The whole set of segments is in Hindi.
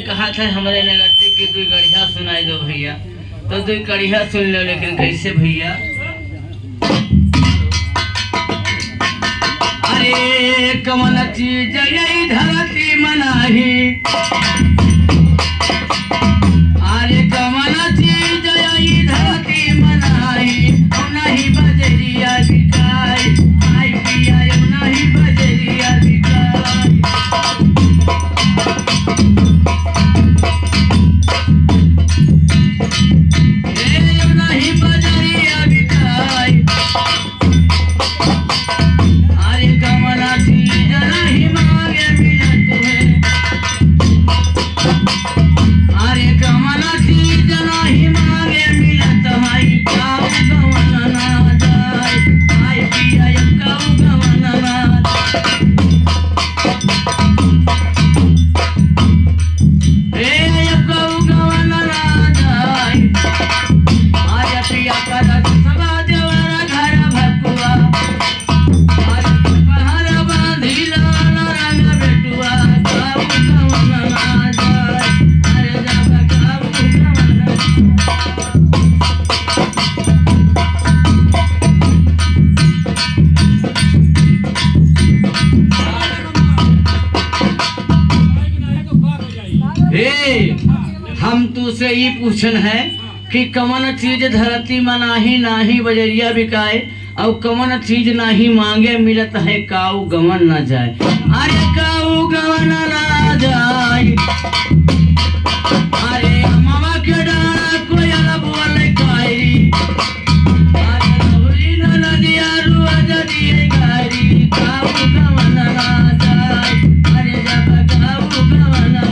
कहा था हमारे नगरती की तू गढ़िया सुनाई दो भैया, तो तू गढ़िया सुन लो, लेकिन कैसे भैया? अरे कमल चीज यही धरती मनाही, अरे कमल चीज यही धरती मनाही, नहीं बजरिया बिकाई, आई पिया नहीं बजरिया बिकाई। हम तुझसे ये पूछन है कि कमन चीज धरती मनाही नाही बजरिया बिकाए, और कमन चीज नाही मांगे मिलत है काऊ गमन न जाए। अरे काऊ गमन न जाए, अरे मामा के डाना कोई अलग बोले काई, अरे लवरी न नदिया रुआ जदी गारी, काऊ गमन न जाए, अरे जब काऊ गमन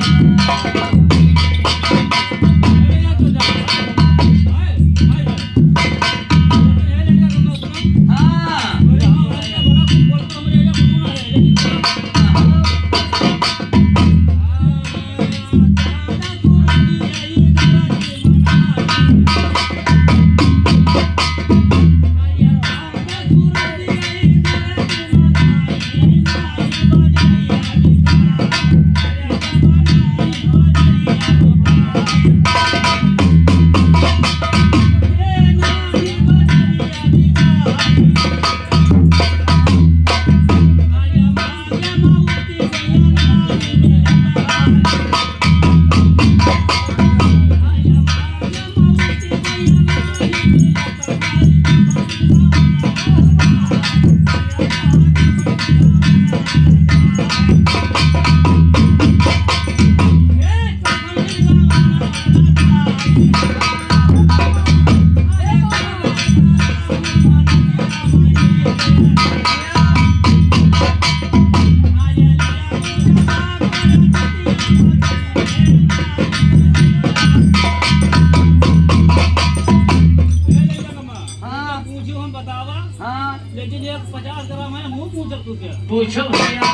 लेकिन ये 50 ग्राम है, मुंह पूछ तू क्या? पूछो भैया।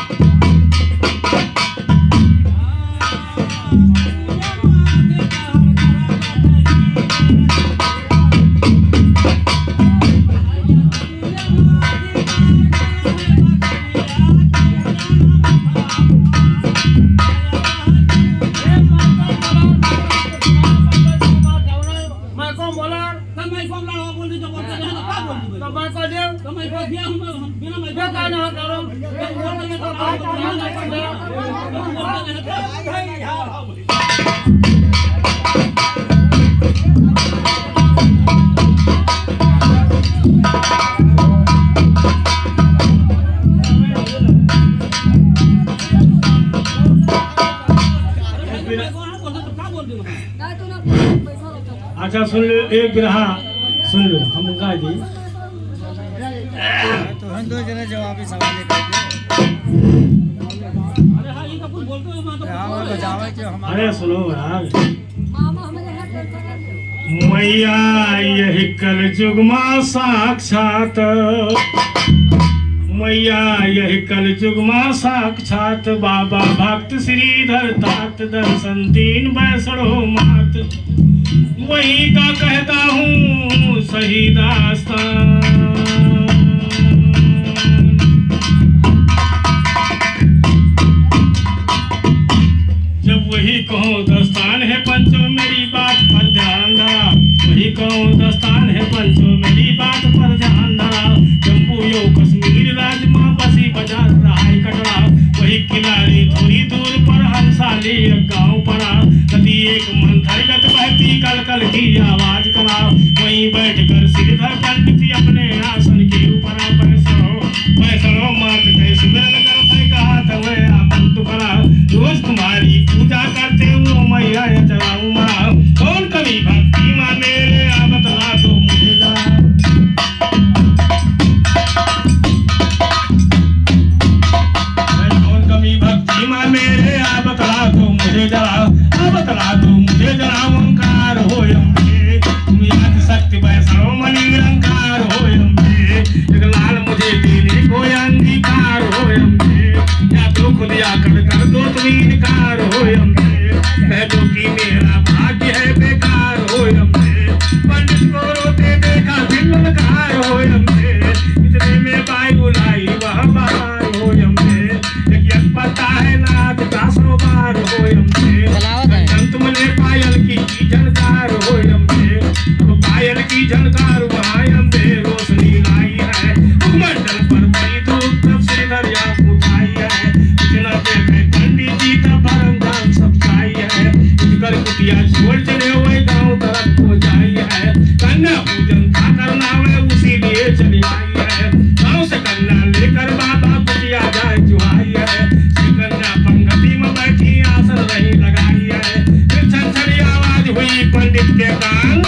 अच्छा सुन लो, एक ग्रहा सुन लो, हम गा दी तो हम दो जने जवाबी सवाल लेते हैं। अरे हाँ, ये तो कुछ बोल अरे सुनो यार, मैया यही कल युग माँ साक्षात, मैया यही कल युग माँ साक्षात, बाबा भक्त श्रीधर तात दर्शन दीन बैसड़ो मात, वही का कहता हूँ सही दास्तान। जब वही कहो दस्तान है पंचो मेरी बात पर ध्यान धरा, वही कहो दस्तान है पंचो मेरी बात पर ध्यान धरा, जम्मू यो कश्मीर राज माँ बसी बाजार रहाय कटरा, वही किनारे थोड़ी दूर पर हंसाली गाँव पड़ा, नदी एक मंथरगत बहती कल कल की आवाज करा, वहीं बैठकर श्रीधर पंडित अपने आसन के ऊपर बैसरो मात के सुमिरन करते कहा तवे आमन तुकरा, रोज तुम्हारी पूजा करते हो मैया चलाऊं मरा, कौन कभी भक्ति माँ मेरे आ बतला दो मुझे जरा, कौन कभी भक्ति माँ मेरे आ बतला दो मुझे जरा, आ बतला दो मुझे जरा, ओंकार हो अम्बे तुम याद शक्ति वैष्णव मणि निरंकार हो अम्बे, एक लाल मुझे देने को अंगीकार हो अम्बे, या तो खुद या कर दो तुम इनकार हो अम्बे, कह दो कि मेरा भाग्य है बेकार हो अम्बे, पंडित को रोते देखा दिल ललकार हो अम्बे, इतने में वायु लाई वह बाहर हो अम्बे, एक पता है नाथ का सरोबार हो अम्बे, तुमने पायल की झनकार हो अम्बे, अब पायल की झनकार वहाँ अम्बे रोशनी लाई है, मंडल पर बड़ी धूप तब से दरिया उठाई है, इतना देखे पंडित जी का परम धाम सब छाई है, इधर कुटिया छोड़ चले हुए गाँव तरफ को जाई है, कन्या पूजन था करना में उसी लिए चली आई है, गाँव से कन्या लेकर बाबा कुटिया जाए चुहाई है, श्री कन्या पंगति में बैठी आसन नहीं लगाई है, फिर छनछनी आवाज हुई पंडित के कान,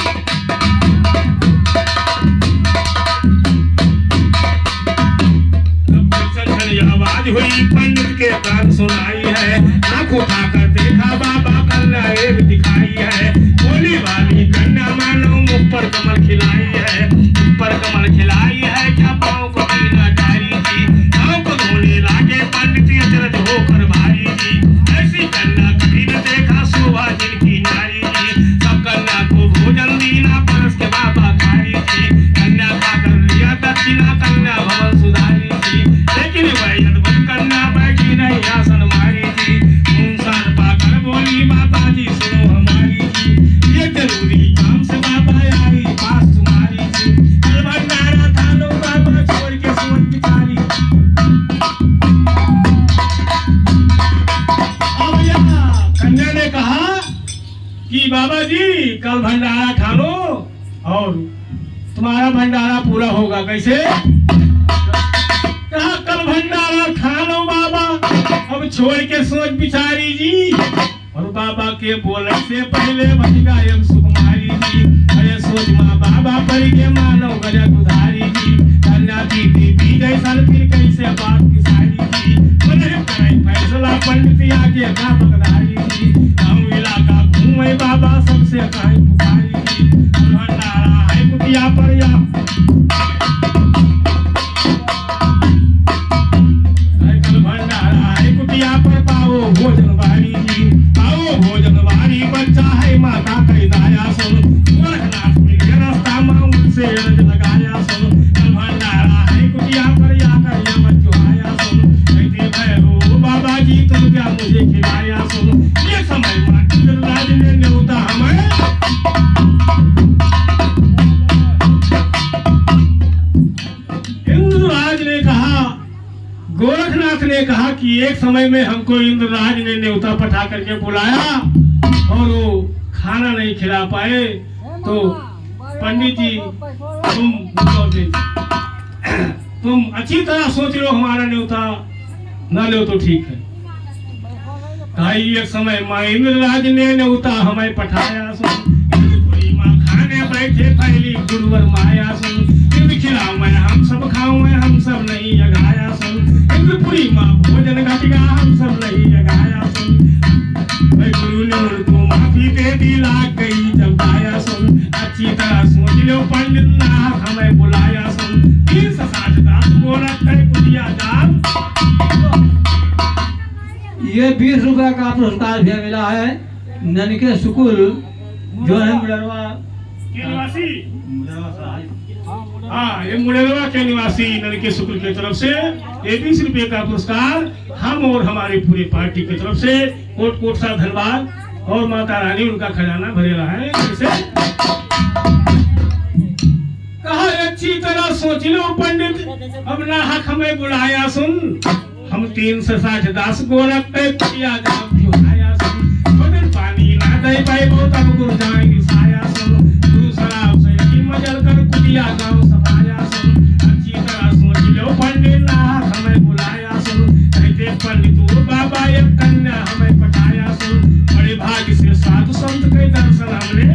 आवाज हुई पंडित के कान सुनाई है, आंख उठाकर देखा बाबा कन्या एक दिखाई है, बोली वाली कन्या मानो मुख पर कमल खिलाई है, ऊपर कमल खिलाई है क्या पाँव को पीना डारी जी, पाँव को धोने लागे पंडित अचरज होकर भारी जी, ऐसी कन्या कभी न देखा शोभा जिनकी नारी जी, सब कन्या को भोजन दीना परस के बाबा खारी जी, कन्या खाकर लिया दक्षिणा कन्या भवन सुधारी जी, लेकिन वही अद्भुत कन्या बैठी नहीं आसन मारी जी, मुंसान पाकर बोली माता जी सुनो हमारी जी, ये जरूरी काम से बाबा आई पास तुम्हारी जी, कल भंडारा था लो बाबा छोड़ के सोच बिचारी, कन्या ने कहा कि बाबा जी कल भंडारा खा लो और तुम्हारा भंडारा पूरा होगा, कैसे? कहा कल भंडारा खा लो बाबा, अब छोड़ के सोच बिचारी जी, और बाबा के बोलने से पहले बच गायब सुकुमारी जी, अरे सोच माँ बाबा पर के मानो गजब उधारी जी, कन्या दीदी भी जैसा फिर कैसे बात की सारी जी, फैसला पंडित आगे का बगदारी जी, गाँव इलाका घूमे बाबा सबसे कहे पुकारी जी, भंडारा है कुटिया पर या भोजन बारी जी, आओ भोजन बारी बच्चा है माता कही दाया सुन, गोरखनाथ मिल रास्ता माउंट से रज लगाया सुन, कल भंडारा है कुटिया पर आकर यह बच्चों आया सुन, कहते भैरो बाबा जी तुम क्या मुझे खिलाया सुन, ये समय माँ इंद्रराज ने न्योता हमें, इंद्रराज ने कहा, गोरखनाथ ने कहा कि एक समय में हमको इंद्रराज ने न्योता पठा करके बुलाया और वो खाना नहीं खिला पाए, तो पंडित जी तुम अच्छी तरह सोच लो, हमारा न्योता न लो तो ठीक है, भाई एक समय माँ इंद्रराज ने न्योता हमें पठाया, माँ खाने बैठे फैली गुरुवर माया सुन, इंद्र खिलाऊं मैं हम सब खाऊं मैं हम सब नहीं अघाया सुन, इंद्रपुरी माँ भोजन घटिया हम सब नहीं अघाया सुन, भाई गुरु ने उनको माफी दे दी लाग गई जब दाया सुन, अच्छी तरह सोच लो पंडित नाथ हमें बुलाया सुन, 360 दास बोला तय कुटिया जान। ये 20 रुपए का पुरस्कार भी मिला है ननके सुकुल जो है मुडरवा के निवासी, हाँ ये मुडरवा के निवासी ननके सुकुल की तरफ से ये 20 रुपए का पुरस्कार हम और हमारी पूरी पार्टी की तरफ से कोट कोट सा धन्यवाद, और माता रानी उनका खजाना भरे रहा है। जैसे कहा अच्छी तरह सोच लो पंडित अब ना हक हमें बुलाया सुन, हम 360 दास गोरख पे किया जाम जो आया सुन, भोजन पानी ना दे पाए बहुत अब गुरु जाएंगे साया सुन, गुरु शराब से की मजल कर कुटिया गांव सफाया सुन, अच्छी तरह सोच लो पंडित ना हक हमें बुलाया सुन, कहते पंडित और बाबा एक कन्या हमें पटाया सुन, बड़े भाग्य से साधु संत के दर्शन हमने,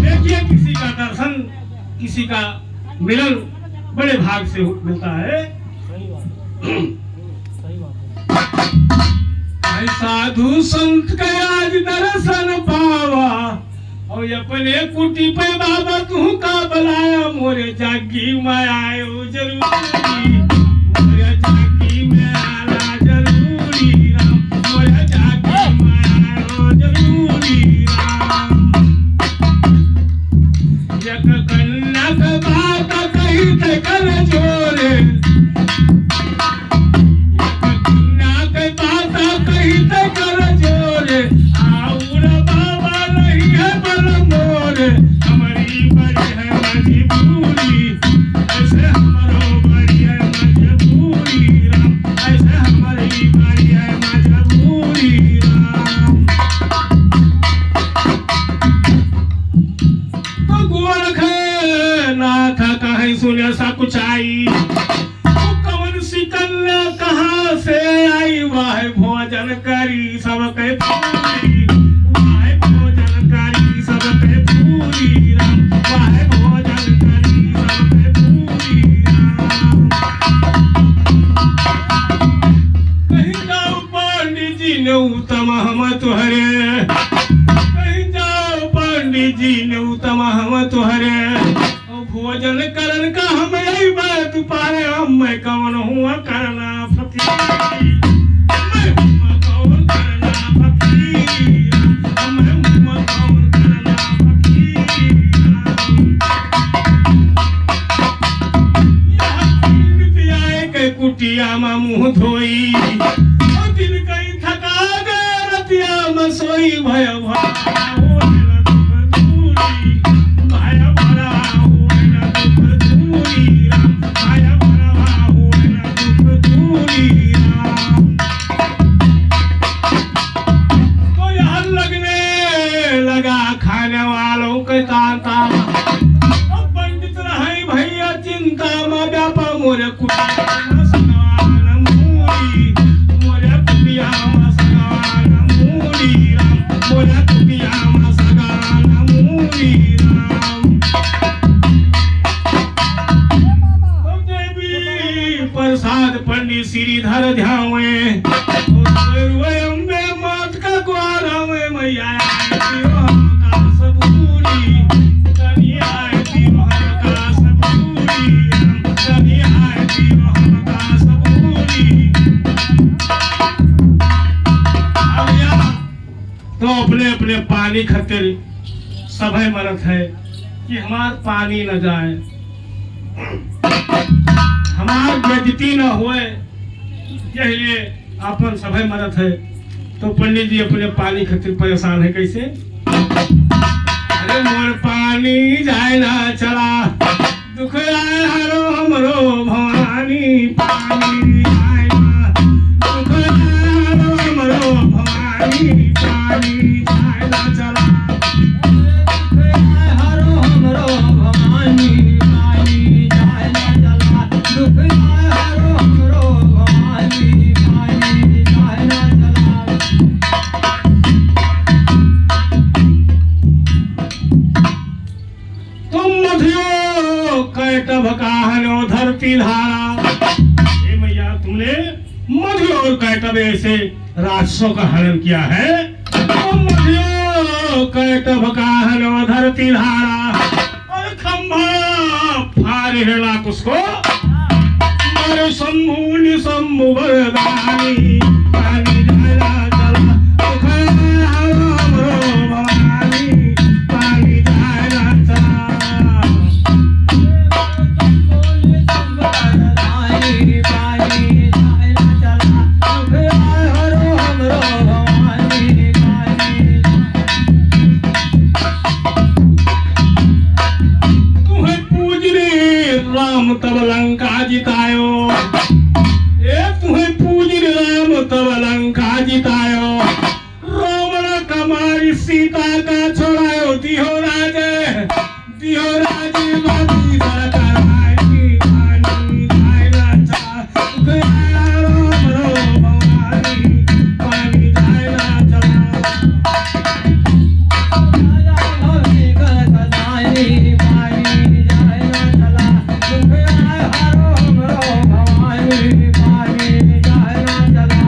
देखिए किसी का दर्शन किसी का मिलन बड़े भाग से मिलता है। साधु संत के आज दर्शन पावा और अपने कुटी पे बाबा तू का बुलाया, मोरे जागी में आयो जरूरी, मोरे जागी में आना जरूरी राम, मोरे जागी में आयो जरूरी राम, एक कन्या के बात कही थे कर जोरे, एक कन्या के बात कही थे कर जोरे, आउर बाबा नहीं है बल मोरे, हमारी बड़ी है मजबूरी, ऐसे हमारो बड़ी है मजबूरी राम, ऐसे हमारी बड़ी है मजबूरी राम। तो गोरख नाथ कहीं सुने सा कुछ आई, तो कौन सी कन्या कहाँ से आई, वाह भोजन करी सबके पूरी, वाह भोजन करी सबके पूरी राम, वाह भोजन करी सबके पूरी राम। कहीं जाओ पंडित जी ने उत्तम हम तुहरे, कहीं जाओ पंडित जी ने उत्तम हम तुहरे, भोजन करन का हम यही बात पारे, हम मैं कौन हुआ करना फकीरी, मैं हुआ कौन करना फकीरी, मैं हुआ कौन करना फकीरी। यह पंडित आए के कुटिया में मुंह धोई, और दिन कहीं थका गए रतिया में सोई, भय भरा होए दुख दूरी, भय भरा होए दुख दूरी राम, भय भरा होए दुख दूरी राम। तो यहाँ लगने लगा खाने वालों के तांता, अब पंडित रहे भैया चिंता में व्यापा, मोरे कुटिया में सगवान मूरी, मोरे कुटिया में सगवान मूरी राम, मोरे कुटिया में सगवान मूरी राम। तो देवी प्रसाद पंडित श्रीधर ध्यावे, अम्बे मात का ग्वारा में मैया हमका सबूरी, कनिया हमका सबूरी, कनिया हमका सबूरी। तो अपने अपने पानी खातिर सभय मरत है कि हमार पानी न जाए, हमार बेइज्जती न होए, यही लिए अपन सभय मरत है। तो पंडित जी अपने पानी खातिर परेशान है, कैसे? अरे मोर पानी जाए ना चला, दुख आए हरो हमरो भवानी, पानी जाए ना, दुख आए हरो हमरो भवानी, पानी जाए ना चला, दुख आए हरो हमरो भवानी, पानी जाए ना चला, दुख आए हरो हमरो भवानी, पानी जाए ना चला। धरती धारा। हे मैया, तुमने मधु और कैटव से राक्षसों का हनन किया है। मधु कैटव का हनन धरती धारा और खंभा फाड़ हिरणाकुश को मर शंभु निशंभु वरदानी पानी धारा चला भवानी पानी धारा चला। तब लंका जितायो, तुम्हें पूजी राम तब लंका जितायो। रावण कमारी सीता का छोड़ायो, दिहो राजे बाबी सरकाराई पानी धारा चला राम भवानी पानी धारा चला।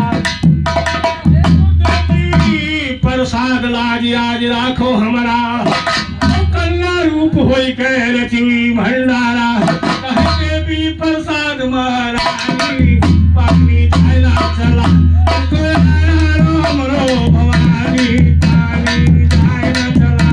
प्रसाद लाज आज राखो हमारा, कन्या रूप होई कह रची भंडारा। कहते भी प्रसाद महारानी पानी धारा चला राम भवानी पानी धारा चला।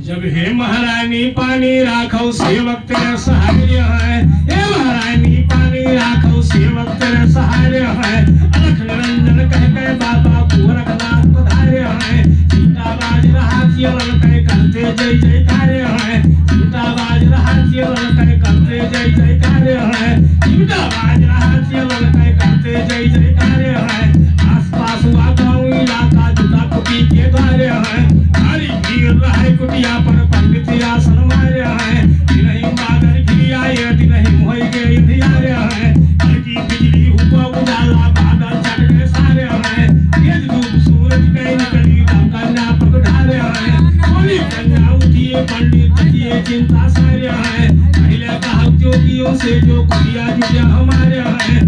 जब हे महारानी पानी राखो सेवक तेरे सहाय है, हे महारानी पानी राखो सेवक तेरे सहाय है। अलख निरंजन कह के बाबा गोरखनाथ पधारे हैं। सीताबाज रहा चियलन कह करते जय जयकार है। सीताबाज रहा चियलन कह करते जय जयकार है। सीताबाज रहा चियलन कह करते जय जयकार है। आसपास हुआ गाँव इलाका जुटा कुटी के द्वारे है। हरी भीड़ रहे कुटिया पर पंडित आसन मारे हैं। दिनही मादर घी आए दिनही मोहि गए धियारे हैं। हल्की बिजली हुआ उजाला बादल छट गए सारे हैं। तेज धूप सूरज कहीं निकली कन्या पग ढारे हैं। बोली कन्या उठिए पंडित दिए चिंता सारे हैं। पहले कहा जोगियों से जो कुटिया जुटिया हमारे हैं।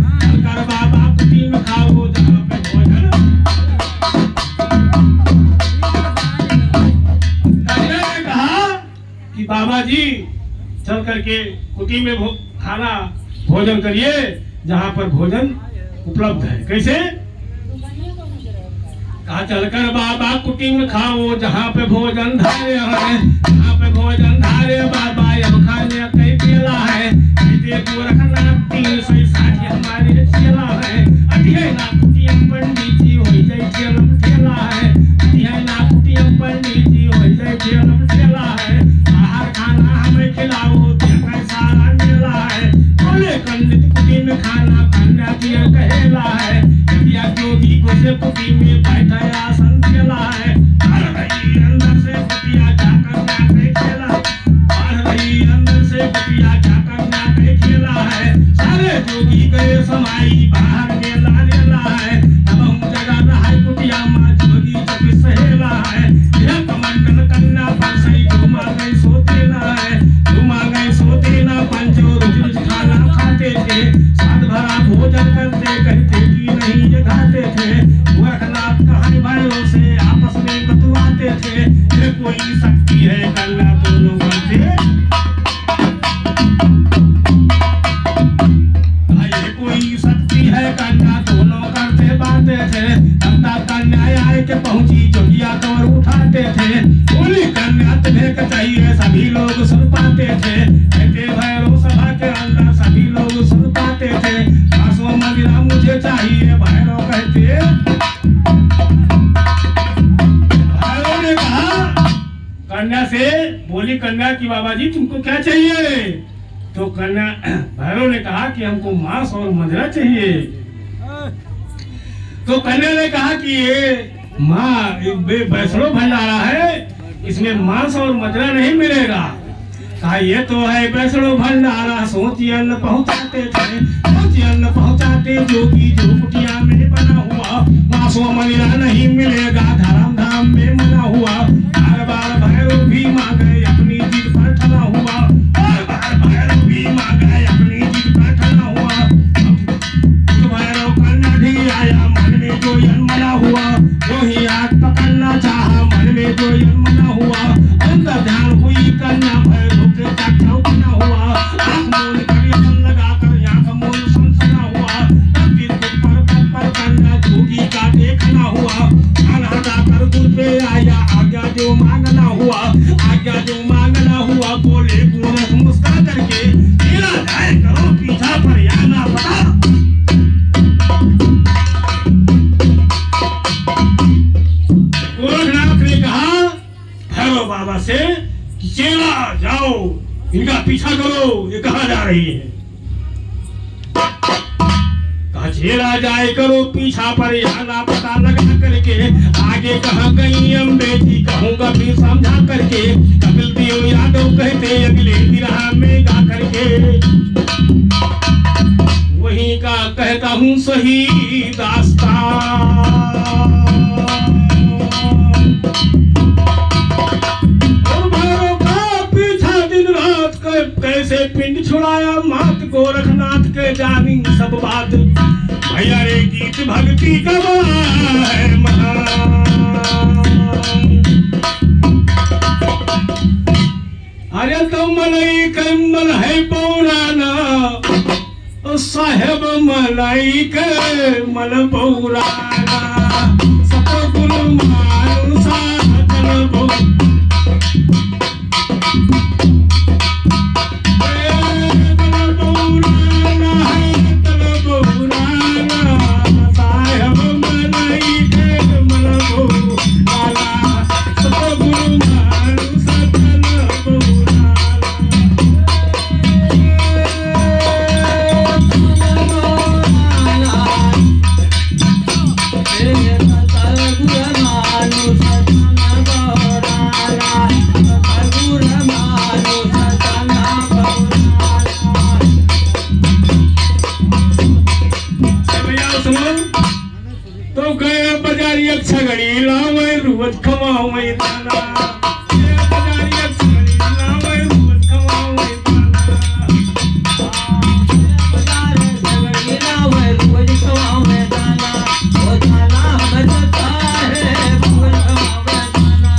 कर बाबा कुटी में खाओ जहाँ पे भोजन। कि बाबा जी चल करके कुटी में खाना भोजन करिए जहाँ पर भोजन उपलब्ध है। कैसे कहा, चलकर बाबा कुटी में खाओ जहाँ पे भोजन धारे है। जहाँ पे भोजन धारे बाबा अब खाने कई पेला है। गोरखनाथ 360 हमारे चेला है। अटिया ना कुटिया पंडित जी हो जाए चेलम ठेला है। अटिया ना कुटिया पंडित जी हो जाए चेलम ठेला है। खाना हमें खिलाओ देखा सारा मेला है। बोले पंडित कुटी में खाना कन्या दिया कहेला है। या जोगी को से कुटी में बैठा आसन खेला है। अंदर से कुटिया जाकर नाके खेला। अंदर से कुटिया जाकर नाके खेला है। सारे जोगी गए समाई बाहर मेला लेला है। अब हम जगह रहा कुटिया माँ जोगी जब सहेला है। यह कमंडल कन्या पर सही घुमा गई सोते ना है। घुमा गए सोते ना पंचो रोज खाना खाते थे। साथ भरा भोजन करते कहते कि नहीं ये खाते थे। गोरखनाथ कहानी भाइयों से आपस में बतवाते थे। ये कोई शक्ति है कन्या दोनों करते। ये कोई शक्ति है कन्या दोनों करते बाते थे। तब तक कन्या आए के पहुंची जोगिया कवर उठाते थे। बोली कन्या तुम्हें चाहिए सभी लोग सुन पाते थे। कहते भैरव सभा के अंदर सभी लोग सुन पाते थे। आंसू मदिरा मुझे चाहिए भैरव कहते। भैरव ने कहा कन्या से, बोली कन्या की बाबा जी तुमको क्या चाहिए। तो कन्या भैरव ने कहा कि हमको मांस और मदिरा चाहिए। तो कन्या ने कहा कि ये माँ वैष्णो भंडारा है, इसमें मांस और मदिरा नहीं मिलेगा। कहा ये तो है वैष्णो भंडारा। सोची अन्न पहुँचाते थे, सोची अन्न पहुँचाते जोगी जो कुटिया में बना हुआ। मांस और मदिरा नहीं मिलेगा, धर्म धाम में मना हुआ। बार बार भैरव भी मांगे अपनी जिद जा रही है। झेला जाए करो पीछा पर ना पता लगा करके, आगे कहाँ गई अम्बे जी कहूँगा फिर समझा करके, कपिल देव यादव कहते अगले बिरहा में गा करके, वहीं का कहता हूँ सही दास्तान। और भैरव का पीछा दिन रात कैसे पिंड छुड़ाया मात गोरखनाथ के जानी सब बात, भैया रे गीत भक्ति गवा है महान। अरे तो मलाई कमल है पौराना, साहेब मलाई के मल पौराना, सतगुरु मानु साधन बहु छगड़ी लावे रुवत खवावे दाना, बजारिया छगड़ी लावे रुवत खवावे दाना, छगड़ी लावे रुवत खवावे दाना, ओ दाना बजता है रुवत खवावे दाना।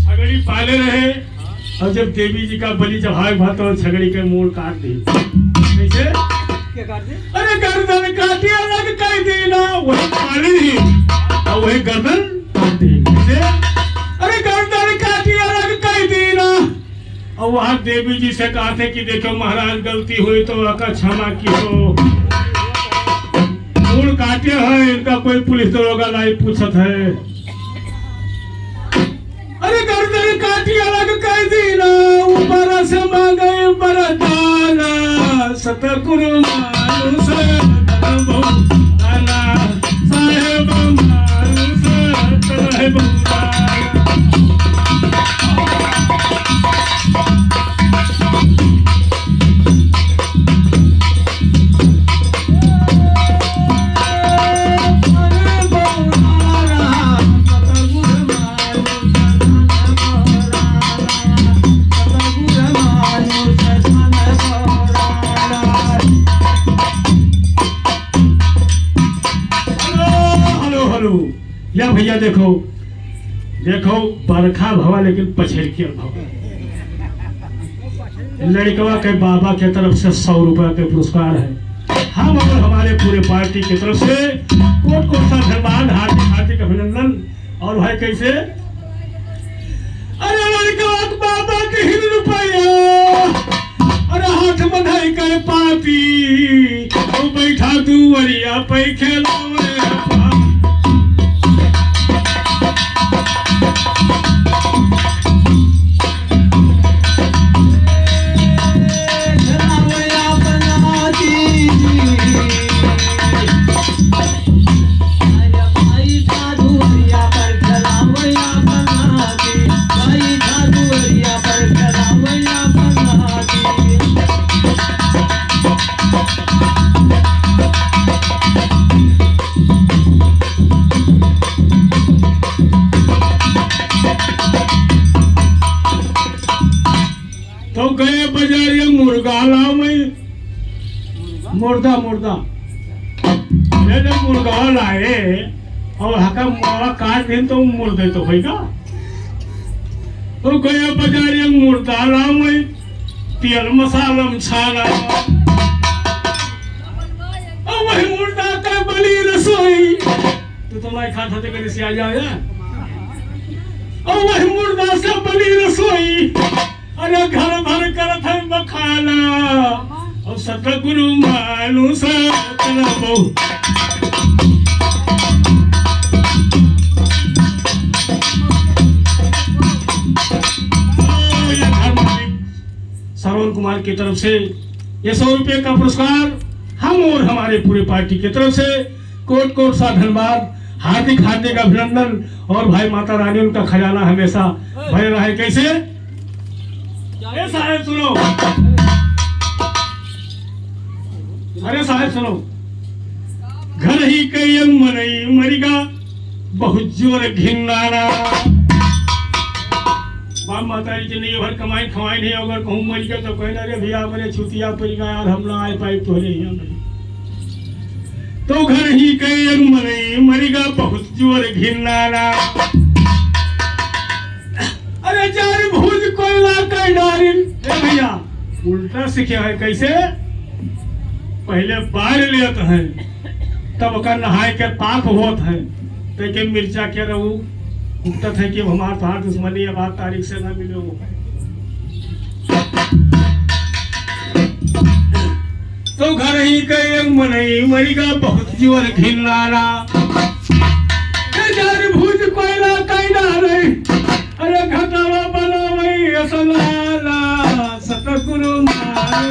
छगड़ी पाले रहे और जब देवी जी का बलि चढ़ाए भात और छगड़ी के मोड़ काट दी। कैसे? क्या काट दी? अरे गर्दन काटी अलग कर दी ना, वही पाली थी और वही गर्दन काट दी। कैसे? अरे गर्दन काटी अलग कर दी ना, और वहां देवी जी से कहा थे कि देखो महाराज गलती हुई तो आका क्षमा की हो, मोड़ काटे है इनका कोई पुलिस दरोगा नहीं पूछत है। अरे गर्दन काटी अलग कर दी ना, ऊपर से मांगे बरदाना, सतगुरु मानु साधन बहु साहेब मानु साधन बहु। या भैया देखो देखो बरखा भवा लेकिन पछेर के भवा, लड़कवा के बाबा के तरफ से 100 रुपया के पुरस्कार है। हम और हमारे पूरे पार्टी की तरफ से कोट कोट सा धन्यवाद, हार्दिक हार्दिक अभिनंदन। और भाई कैसे? अरे लड़कवा के बाबा के 1 रुपया, अरे हाथ बधाई कर पापी, तो बैठा दुवरिया पे खेलावे तो गए बाजारिया मुर्गा लाओ में मुर्दा मुर्दा जब मुर्गा लाए और हका मोड़ा काट दिन तो मुर्दे तो होगा। तो गए बाजारिया मुर्दा लाओ में तेल मसाला छाना, और वही मुर्दा का बली रसोई तो तुम्हारे खाता थे कहीं से आ जाओ यार, और वही मुर्दा से बली रसोई, अरे घर भर कर थे बखाना, और सतगुरु मानु साधन बहु। कुमार की तरफ से ये 100 रुपये का पुरस्कार हम और हमारे पूरे पार्टी की तरफ से कोट कोट सा धन्यवाद, हार्दिक हार्दिक अभिनंदन। और भाई माता रानी उनका खजाना हमेशा भरे रहे। कैसे अरे साहब सुनो, अरे साहब सुनो, घर ही कई मनई मरिगा बहुत जोर घिन्नाना। बाप माता जी नहीं भर कमाई खवाई नहीं, अगर कहूँ मर गया तो कहना रे भैया मेरे छुतिया पड़ गया यार, हम ना आए पाई तो नहीं। तो घर ही कई मनई मरिगा बहुत जोर घिन्नाना। अरे चार भूज कोयला कई डारिन। ए भैया उल्टा सीखे है। कैसे पहले बाढ़ लेते हैं तब का नहाए के पाप होत है, तो मिर्चा के रहू उगतत है कि हमारे तो दुश्मनी अब आज तारीख से ना मिले। तो घर ही कई मनई मरिगा बहुत जोर घिन्नाना। भूज कोयला कई डारे अरे घटावा बनावई असलाला सतगुरु मान